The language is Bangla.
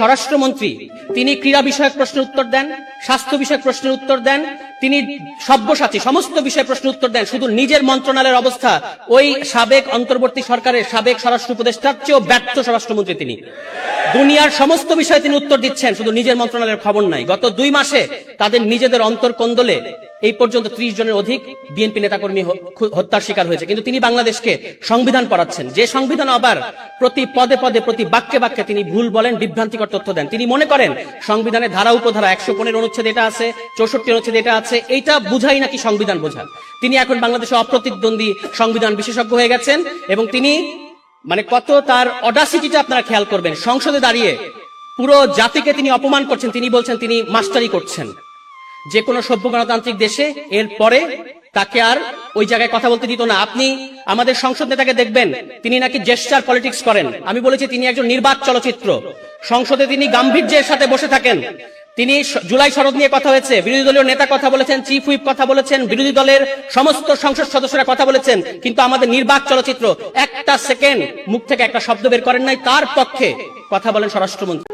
স্বরাষ্ট্রমন্ত্রী তিনি ক্রীড়া বিষয়ক প্রশ্নের উত্তর দেন, স্বাস্থ্য বিষয়ক প্রশ্নের উত্তর দেন, তিনি সব্যসাচী সমস্ত বিষয়ে প্রশ্নের উত্তর দেন। শুধু নিজের মন্ত্রণালয়ের অবস্থা ওই সাবেক অন্তর্বর্তী সরকারের সাবেক স্বরাষ্ট্র উপদেষ্টার চেয়েও ব্যর্থ স্বরাষ্ট্রমন্ত্রী তিনি। দুনিয়ার সমস্ত বিষয়ে তিনি উত্তর দিচ্ছেন, শুধু নিজের মন্ত্রণালয়ের খবর নাই। গত 2 মাসে তাদের নিজেদের অন্তর্কন্দলে এই পর্যন্ত 30 জনের অধিক বিএনপি নেতাকর্মী হত্যার শিকার হয়েছে, কিন্তু তিনি বাংলাদেশকে সংবিধান পড়াচ্ছেন, যে সংবিধান আবার প্রতি পদে পদে প্রতি বাক্যে বাক্যে তিনি ভুল বলেন, বিভ্রান্তিকর তথ্য দেন। তিনি মনে করেন সংবিধানের ধারা উপধারা 115 অনুচ্ছেদ এটা আছে, 64 অনুচ্ছেদ এটা আছে, এইটা বুঝাই নাকি সংবিধান বোঝা। তিনি এখন বাংলাদেশে অপ্রতিদ্বন্দ্বী সংবিধান বিশেষজ্ঞ হয়ে গেছেন এবং তিনি মানে কত তার অডাসিটিটা আপনারা খেয়াল করবেন। সংসদে দাঁড়িয়ে পুরো জাতিকে তিনি অপমান করছেন, তিনি বলছেন তিনি মাস্টারি করছেন। যে কোনো সভ্য গণতান্ত্রিক দেশে এর পরে তাকে আর ওই জায়গায় কথা বলতে দিত না। আপনি আমাদের সংসদ নেতাকে দেখবেন তিনি নাকি জেস্টার পলিটিক্স করেন। আমি বলেছি তিনি একজন নির্বাক চলচ্চিত্র। সংসদে তিনি গাম্ভীর্যের সাথে বসে থাকেন। তিনি জুলাই সনদ নিয়ে কথা হয়েছে, বিরোধী দলীয় নেতা কথা বলেছেন, চিফ হুইপ কথা বলেছেন, বিরোধী দলের সমস্ত সংসদ সদস্যরা কথা বলেছেন, কিন্তু আমাদের নির্বাক চলচ্চিত্র একটা সেকেন্ড মুখ থেকে একটা শব্দ বের করেন নাই। তার পক্ষে কথা বলেন স্বরাষ্ট্রমন্ত্রী।